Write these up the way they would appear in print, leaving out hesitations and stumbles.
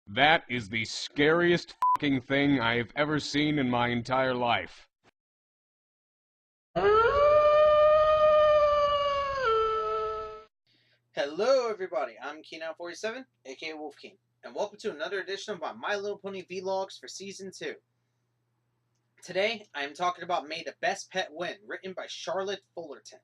That is the scariest fucking thing I have ever seen in my entire life. Hello everybody, I'm Keen47, aka Wolfkeen, and welcome to another edition of My Little Pony Vlogs for Season 2. Today, I am talking about May the Best Pet Win, written by Charlotte Fullerton.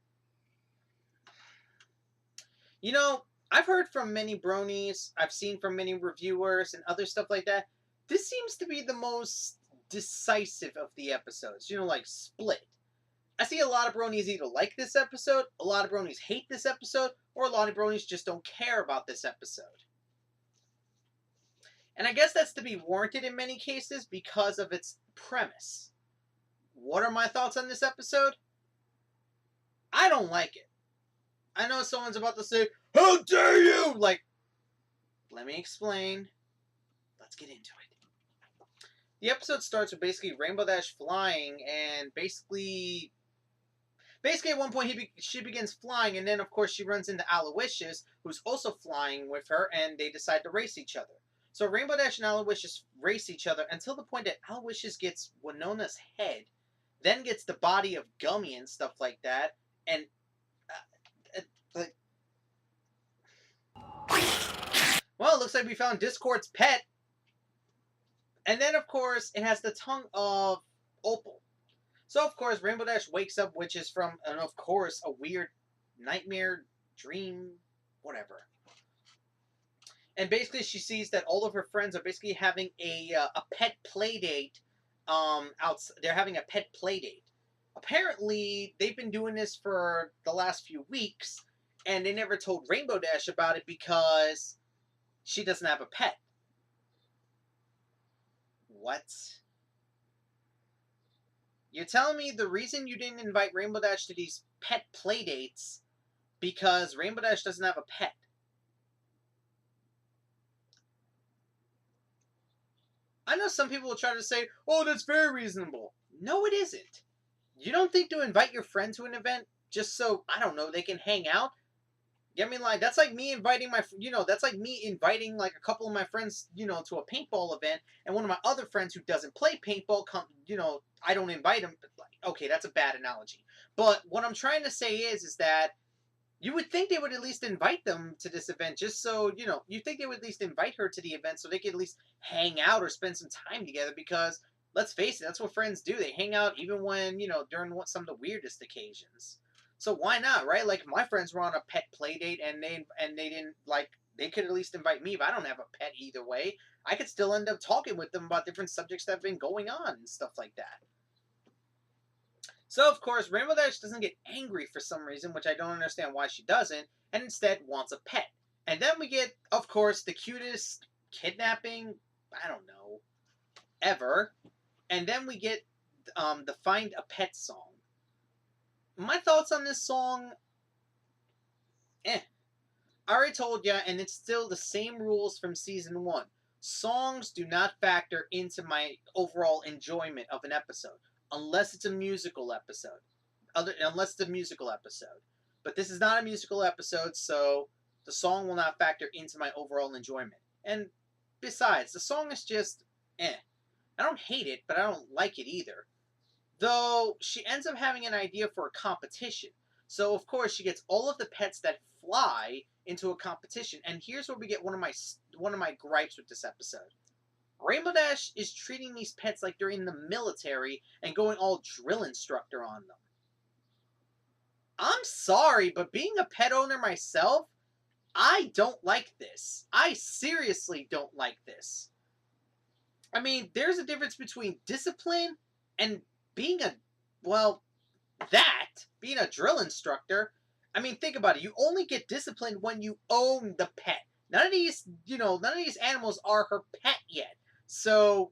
You know, I've heard from many bronies, I've seen from many reviewers and other stuff like that. This seems to be the most decisive of the episodes, like split. I see a lot of bronies either like this episode, a lot of bronies hate this episode, or a lot of bronies just don't care about this episode. And I guess that's to be warranted in many cases because of its premise. What are my thoughts on this episode? I don't like it. I know someone's about to say, "How dare you!" Let me explain. Let's get into it. The episode starts with basically Rainbow Dash flying, and basically at one point she begins flying, and then of course she runs into Aloysius, who's also flying with her, and they decide to race each other. So Rainbow Dash and Aloysius race each other until the point that Aloysius gets Winona's head, then gets the body of Gummy and stuff like that, and well, it looks like we found Discord's pet. And then of course it has the tongue of Opal. So of course Rainbow Dash wakes up, which is from, and of course, a weird nightmare, dream, whatever. And basically, she sees that all of her friends are basically having a pet play date. They're having a pet play date. Apparently, they've been doing this for the last few weeks, and they never told Rainbow Dash about it because she doesn't have a pet. What? You're telling me the reason you didn't invite Rainbow Dash to these pet play dates because Rainbow Dash doesn't have a pet? I know some people will try to say, "Oh, that's very reasonable." No, it isn't. You don't think to invite your friend to an event just so, I don't know, they can hang out? Get me? Like, that's like me inviting that's like me inviting like a couple of my friends, to a paintball event, and one of my other friends who doesn't play paintball I don't invite him. Okay, that's a bad analogy. But what I'm trying to say is that you would think they would at least invite them to this event just so, you think they would at least invite her to the event so they could at least hang out or spend some time together because, let's face it, that's what friends do. They hang out even when, during some of the weirdest occasions. So why not, right? Like, my friends were on a pet play date and they didn't, they could at least invite me if I don't have a pet either way. I could still end up talking with them about different subjects that have been going on and stuff like that. So, of course, Rainbow Dash doesn't get angry for some reason, which I don't understand why she doesn't, and instead wants a pet. And then we get, of course, the cutest kidnapping, I don't know, ever. And then we get the Find a Pet song. My thoughts on this song, I already told ya, and it's still the same rules from Season 1. Songs do not factor into my overall enjoyment of an episode. Unless it's a musical episode. Unless it's a musical episode. But this is not a musical episode, so the song will not factor into my overall enjoyment. And besides, the song is just I don't hate it, but I don't like it either. Though she ends up having an idea for a competition. So of course she gets all of the pets that fly into a competition. And here's where we get one of my gripes with this episode. Rainbow Dash is treating these pets like they're in the military and going all drill instructor on them. I'm sorry, but being a pet owner myself, I don't like this. I seriously don't like this. I mean, there's a difference between discipline and being being a drill instructor. I mean, think about it. You only get disciplined when you own the pet. None of these animals are her pet yet. So,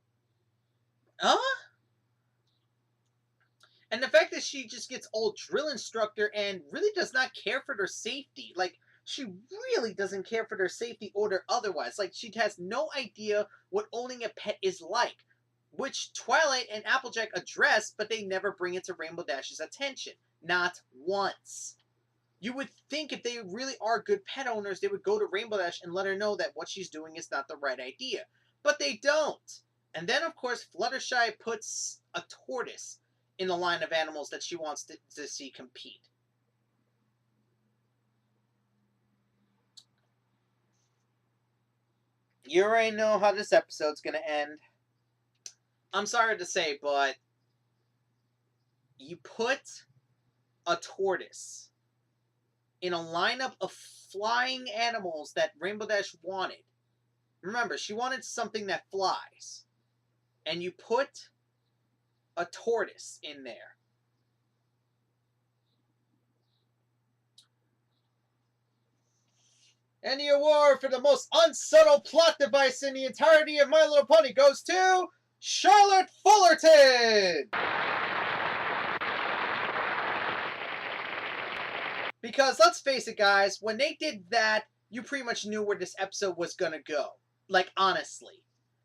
and the fact that she just gets old drill instructor and really does not care for their safety. Like, she really doesn't care for their safety or their otherwise. Like, she has no idea what owning a pet is like. Which Twilight and Applejack address, but they never bring it to Rainbow Dash's attention. Not once. You would think if they really are good pet owners, they would go to Rainbow Dash and let her know that what she's doing is not the right idea. But they don't. And then, of course, Fluttershy puts a tortoise in the line of animals that she wants to see compete. You already know how this episode's going to end. I'm sorry to say, but you put a tortoise in a lineup of flying animals that Rainbow Dash wanted. Remember, she wanted something that flies. And you put a tortoise in there. And the award for the most unsubtle plot device in the entirety of My Little Pony goes to Charlotte Fullerton! Because let's face it, guys, when they did that, you pretty much knew where this episode was gonna go. Like, honestly.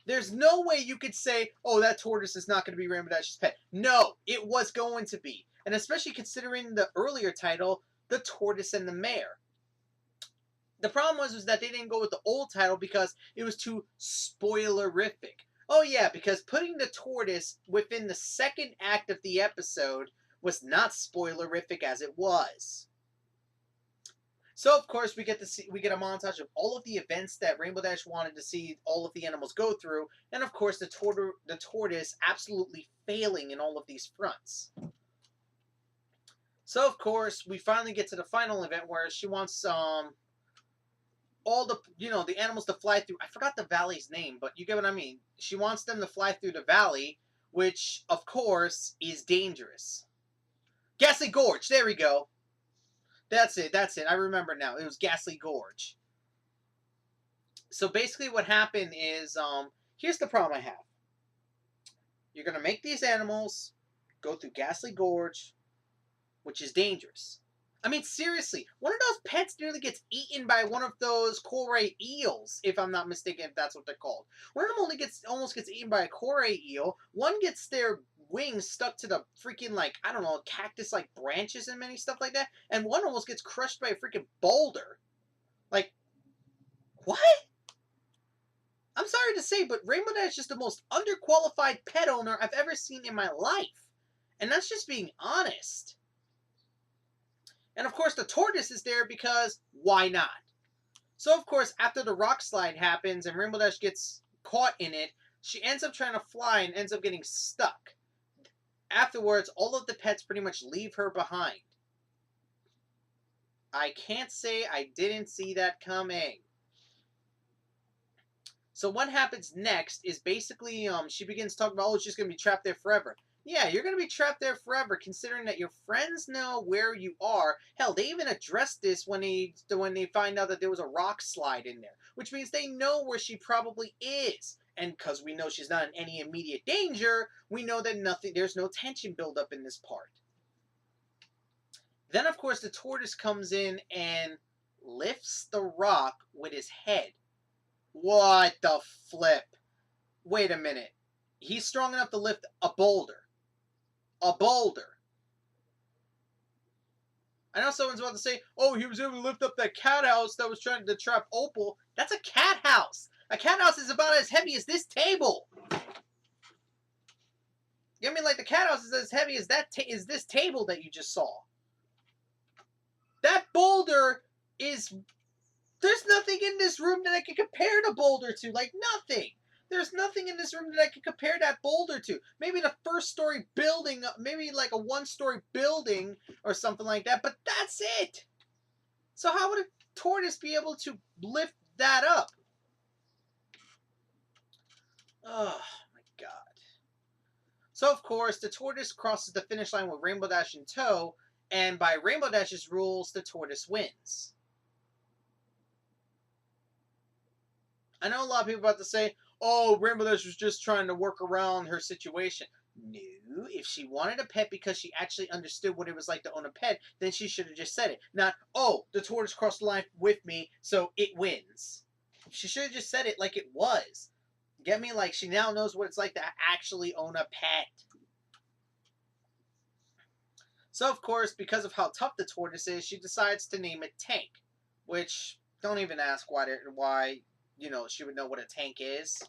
There's no way you could say, oh, that tortoise is not going to be Rainbow Dash's pet. No, it was going to be. And especially considering the earlier title, The Tortoise and the Mare. The problem was that they didn't go with the old title because it was too spoilerific. Oh yeah, because putting the tortoise within the second act of the episode was not spoilerific as it was. So of course we get a montage of all of the events that Rainbow Dash wanted to see all of the animals go through, and of course the tortoise absolutely failing in all of these fronts. So of course we finally get to the final event where she wants all the the animals to fly through. I forgot the valley's name, but you get what I mean. She wants them to fly through the valley, which of course is dangerous. Ghastly Gorge. There we go. That's it. I remember now. It was Ghastly Gorge. So basically what happened is, here's the problem I have. You're going to make these animals go through Ghastly Gorge, which is dangerous. I mean, seriously, one of those pets nearly gets eaten by one of those Koray eels, if I'm not mistaken, if that's what they're called. One of them almost gets eaten by a Koray eel. One gets their wings stuck to the freaking, like, I don't know, cactus-like branches and many stuff like that. And one almost gets crushed by a freaking boulder. Like, what? I'm sorry to say, but Rainbow Dash is just the most underqualified pet owner I've ever seen in my life. And that's just being honest. And of course, the tortoise is there because why not? So of course, after the rock slide happens and Rainbow Dash gets caught in it, she ends up trying to fly and ends up getting stuck. Afterwards, all of the pets pretty much leave her behind. I can't say I didn't see that coming. So what happens next is basically she begins talking about, oh, she's going to be trapped there forever. Yeah, you're going to be trapped there forever, considering that your friends know where you are. Hell, they even addressed this when they find out that there was a rock slide in there, which means they know where she probably is. And because we know she's not in any immediate danger, we know that there's no tension buildup in this part. Then, of course, the tortoise comes in and lifts the rock with his head. What the flip? Wait a minute. He's strong enough to lift a boulder. A boulder. I know someone's about to say, oh, he was able to lift up that cat house that was trying to trap Opal. That's a cat house. A cat house is about as heavy as this table. You know, I mean, like, the cat house is as heavy as this table that you just saw. That boulder is... There's nothing in this room that I can compare the boulder to. Like, nothing. There's nothing in this room that I can compare that boulder to. Maybe the first story building, maybe like a one-story building or something like that, but that's it. So how would a tortoise be able to lift that up? Oh, my God. So, of course, the tortoise crosses the finish line with Rainbow Dash in tow, and by Rainbow Dash's rules, the tortoise wins. I know a lot of people are about to say, oh, Rainbow Dash was just trying to work around her situation. No, if she wanted a pet because she actually understood what it was like to own a pet, then she should have just said it. Not, oh, the tortoise crossed the line with me, so it wins. She should have just said it like it was. Get me? Like, she now knows what it's like to actually own a pet. So, of course, because of how tough the tortoise is, she decides to name it Tank. Which, don't even ask why, you know, she would know what a tank is.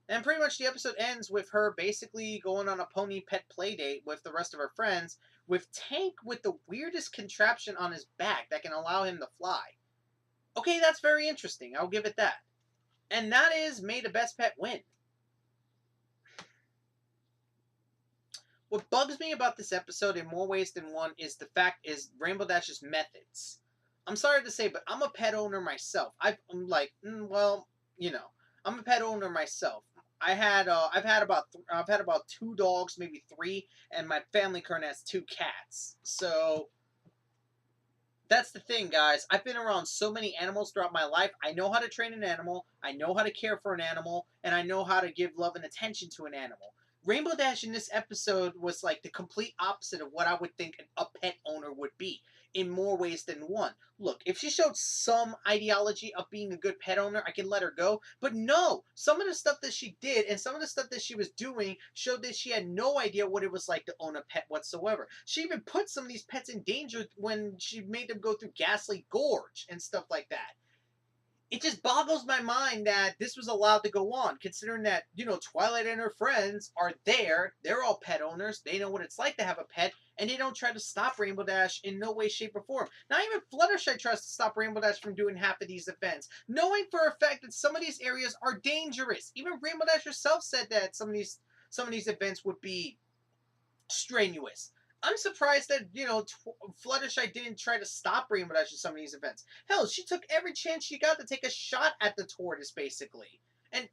And pretty much the episode ends with her basically going on a pony pet play date with the rest of her friends, with Tank with the weirdest contraption on his back that can allow him to fly. Okay, that's very interesting. I'll give it that. And that is May the Best Pet win. What bugs me about this episode in more ways than one is the fact is Rainbow Dash's methods. I'm sorry to say, but I'm a pet owner myself. I'm like, well, you know, I'm a pet owner myself. I've had about 2 dogs, maybe 3, and my family currently has 2 cats. So that's the thing, guys. I've been around so many animals throughout my life. I know how to train an animal, I know how to care for an animal, and I know how to give love and attention to an animal. Rainbow Dash in this episode was like the complete opposite of what I would think a pet owner would be in more ways than one. Look, if she showed some ideology of being a good pet owner, I can let her go. But no, some of the stuff that she did and some of the stuff that she was doing showed that she had no idea what it was like to own a pet whatsoever. She even put some of these pets in danger when she made them go through Ghastly Gorge and stuff like that. It just boggles my mind that this was allowed to go on, considering that, Twilight and her friends are there. They're all pet owners. They know what it's like to have a pet, and they don't try to stop Rainbow Dash in no way, shape, or form. Not even Fluttershy tries to stop Rainbow Dash from doing half of these events, knowing for a fact that some of these areas are dangerous. Even Rainbow Dash herself said that some of these events would be strenuous. I'm surprised that, Fluttershy didn't try to stop Rainbow Dash in some of these events. Hell, she took every chance she got to take a shot at the tortoise, basically. And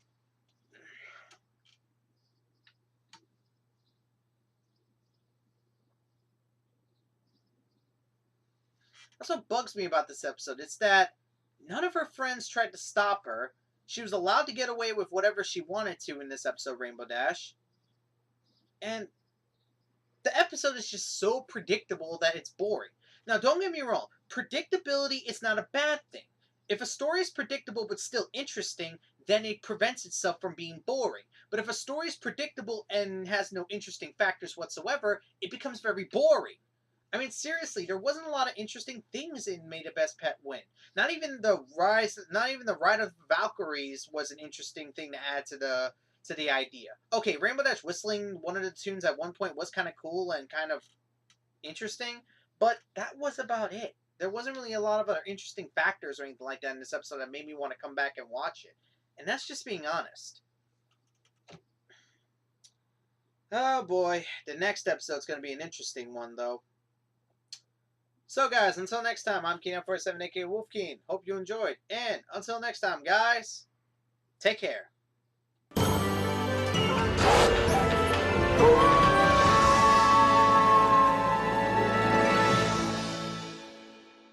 that's what bugs me about this episode. It's that none of her friends tried to stop her. She was allowed to get away with whatever she wanted to in this episode, Rainbow Dash. And the episode is just so predictable that it's boring. Now, don't get me wrong, predictability is not a bad thing. If a story is predictable but still interesting, then it prevents itself from being boring. But if a story is predictable and has no interesting factors whatsoever, it becomes very boring. I mean, seriously, there wasn't a lot of interesting things in May the Best Pet win. Not even the Ride of the Valkyries was an interesting thing to add to the idea. Okay, Rainbow Dash whistling one of the tunes at one point was kind of cool and kind of interesting, but that was about it. There wasn't really a lot of other interesting factors or anything like that in this episode that made me want to come back and watch it. And that's just being honest. Oh boy, the next episode's going to be an interesting one, though. So, guys, until next time, I'm Keen47, aka Wolfkeen. Hope you enjoyed. And until next time, guys, take care.